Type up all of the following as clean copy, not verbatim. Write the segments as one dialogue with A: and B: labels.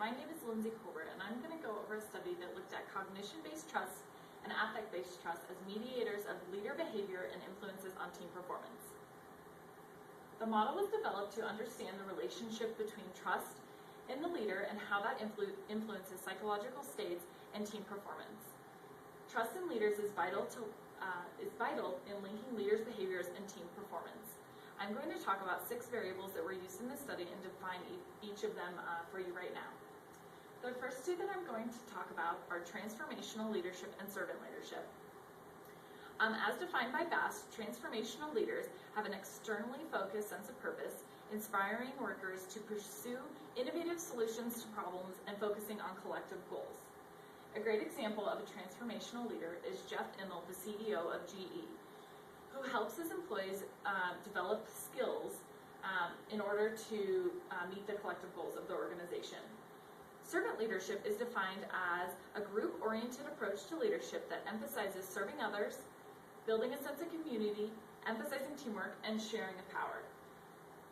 A: my name is Lindsey Colbert, and I'm going to go over a study that looked at cognition-based trust and affect-based trust as mediators of leader behavior and influences on team performance. The model was developed to understand the relationship between trust in the leader and how that influences psychological states and team performance. Trust in leaders is vital in linking leaders' behaviors and team performance. I'm going to talk about 6 variables that were used in this study and define each of them for you right now. The first 2 that I'm going to talk about are transformational leadership and servant leadership. As defined by Bass, transformational leaders have an externally focused sense of purpose, inspiring workers to pursue innovative solutions to problems and focusing on collective goals. A great example of a transformational leader is Jeff Immelt, the CEO of GE, who helps his employees develop skills in order to meet the collective goals of the organization. Servant leadership is defined as a group-oriented approach to leadership that emphasizes serving others, building a sense of community, emphasizing teamwork, and sharing of power.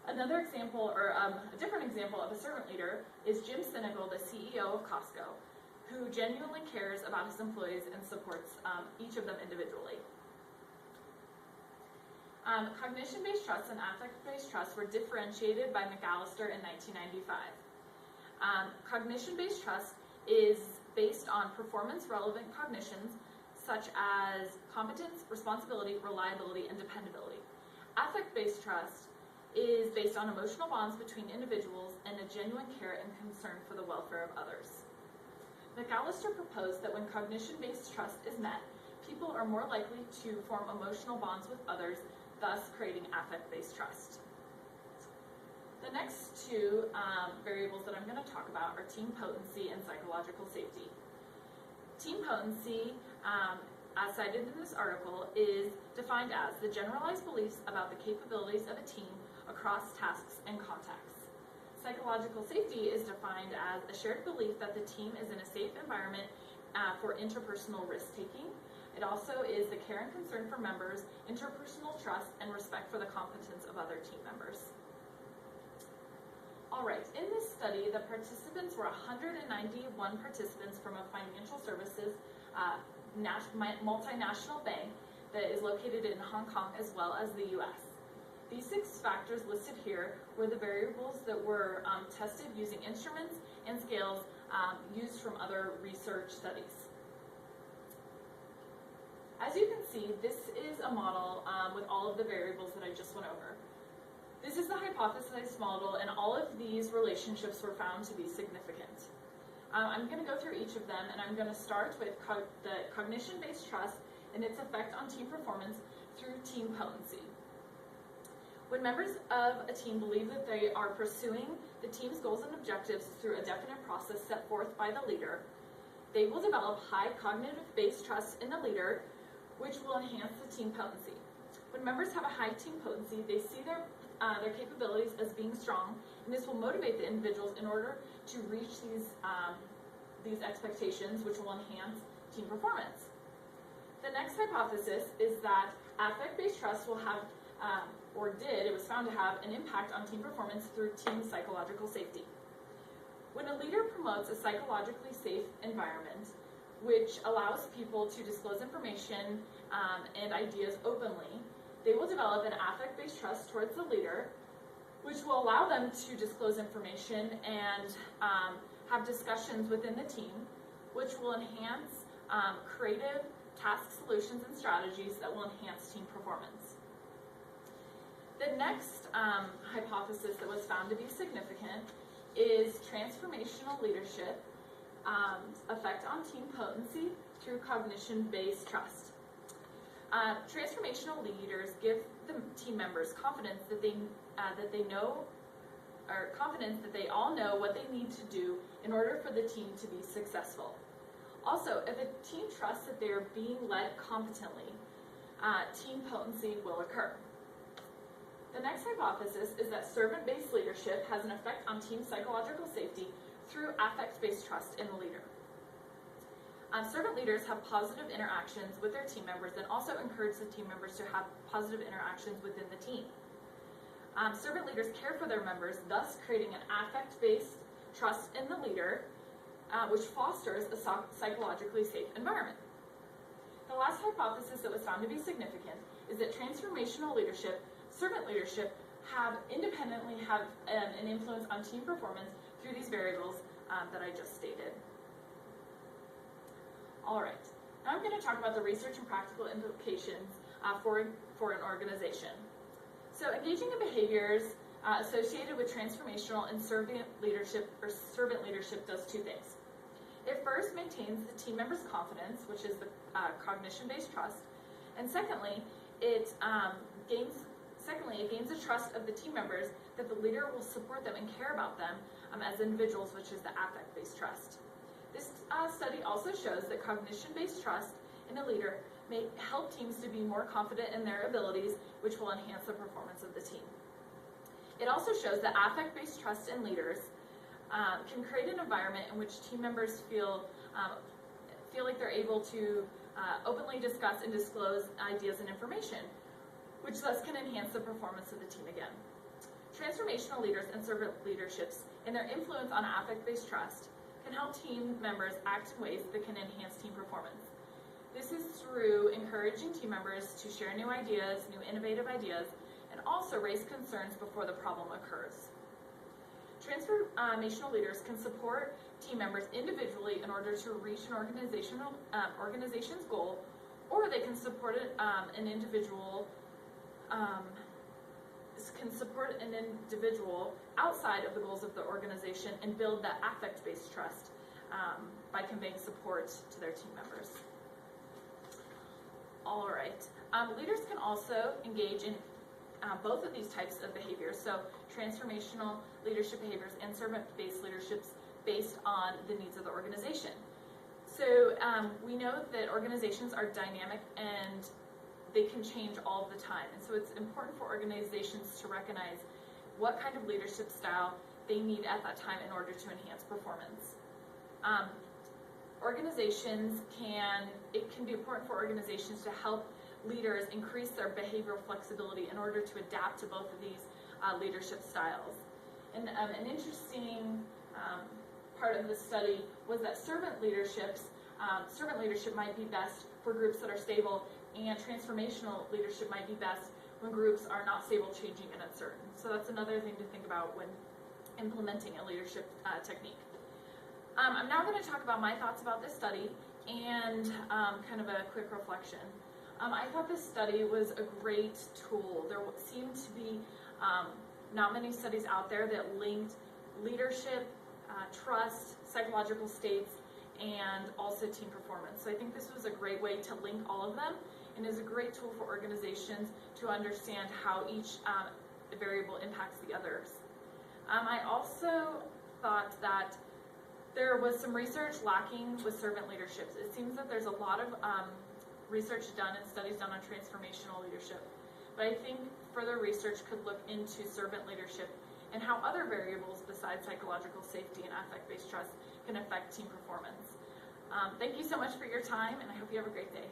A: Another example, or a different example of a servant leader is Jim Sinegal, the CEO of Costco, who genuinely cares about his employees and supports each of them individually. Cognition-based trust and affect-based trust were differentiated by McAllister in 1995. Cognition-based trust is based on performance-relevant cognitions such as competence, responsibility, reliability, and dependability. Affect-based trust is based on emotional bonds between individuals and a genuine care and concern for the welfare of others. McAllister proposed that when cognition-based trust is met, people are more likely to form emotional bonds with others, thus creating affect-based trust. The next 2 variables that I'm going to talk about are team potency and psychological safety. Team potency, as cited in this article, is defined as the generalized beliefs about the capabilities of a team across tasks and contexts. Psychological safety is defined as a shared belief that the team is in a safe environment for interpersonal risk-taking. It also is the care and concern for members, interpersonal trust, and respect for the competence of other team members. All right, in this study, the participants were 191 participants from a financial services multinational bank that is located in Hong Kong as well as the US. These 6 factors listed here were the variables that were tested using instruments and scales used from other research studies. As you can see, this is a model with all of the variables that I just went over. This is the hypothesized model, and all of these relationships were found to be significant. I'm going to go through each of them, and I'm going to start with the cognition-based trust and its effect on team performance through team potency. When members of a team believe that they are pursuing the team's goals and objectives through a definite process set forth by the leader, they will develop high cognitive-based trust in the leader, which will enhance the team potency. When members have a high team potency, they see their capabilities as being strong, and this will motivate the individuals in order to reach these expectations, which will enhance team performance. The next hypothesis is that affect-based trust will have, it was found to have an impact on team performance through team psychological safety. When a leader promotes a psychologically safe environment, which allows people to disclose information and ideas openly, they will develop an affect-based trust towards the leader, which will allow them to disclose information and have discussions within the team, which will enhance creative task solutions and strategies that will enhance team performance. The next hypothesis that was found to be significant is transformational leadership effect on team potency through cognition-based trust. Transformational leaders give the team members confidence that they all know what they need to do in order for the team to be successful. Also, if a team trusts that they are being led competently, team potency will occur. The next hypothesis is that servant-based leadership has an effect on team psychological safety through affect-based trust in the leader. Servant leaders have positive interactions with their team members and also encourage the team members to have positive interactions within the team. Servant leaders care for their members, thus creating an affect-based trust in the leader, which fosters a psychologically safe environment. The last hypothesis that was found to be significant is that transformational leadership, servant leadership, independently have an influence on team performance through these variables that I just stated. All right, now I'm going to talk about the research and practical implications for an organization. So engaging in behaviors associated with transformational and servant leadership does two things. It first maintains the team members' confidence, which is the cognition-based trust, and secondly, it gains the trust of the team members that the leader will support them and care about them as individuals, which is the affect-based trust. This study also shows that cognition-based trust in a leader may help teams to be more confident in their abilities, which will enhance the performance of the team. It also shows that affect-based trust in leaders can create an environment in which team members feel like they're able to openly discuss and disclose ideas and information, which thus can enhance the performance of the team again. Transformational leaders and servant leaderships and their influence on affect-based trust can help team members act in ways that can enhance team performance. This is through encouraging team members to share new ideas, new innovative ideas, and also raise concerns before the problem occurs. Transformational leaders can support team members individually in order to reach an organization's goal, or they can support an individual outside of the goals of the organization and build that affect-based trust by conveying support to their team members. All right. Leaders can also engage in both of these types of behaviors, so transformational leadership behaviors and servant-based leaderships based on the needs of the organization. So we know that organizations are dynamic and they can change all the time, and so it's important for organizations to recognize what kind of leadership style they need at that time in order to enhance performance. It can be important for organizations to help leaders increase their behavioral flexibility in order to adapt to both of these leadership styles. And an interesting part of the study was that servant leadership might be best for groups that are stable, and transformational leadership might be best when groups are not stable, changing, and uncertain. So that's another thing to think about when implementing a leadership technique. I'm now going to talk about my thoughts about this study and kind of a quick reflection. I thought this study was a great tool. There seemed to be not many studies out there that linked leadership, trust, psychological states, and also team performance. So I think this was a great way to link all of them, and is a great tool for organizations to understand how each variable impacts the others. I also thought that there was some research lacking with servant leaderships. It seems that there's a lot of research done and studies done on transformational leadership, but I think further research could look into servant leadership and how other variables besides psychological safety and affect-based trust can affect team performance. Thank you so much for your time, and I hope you have a great day.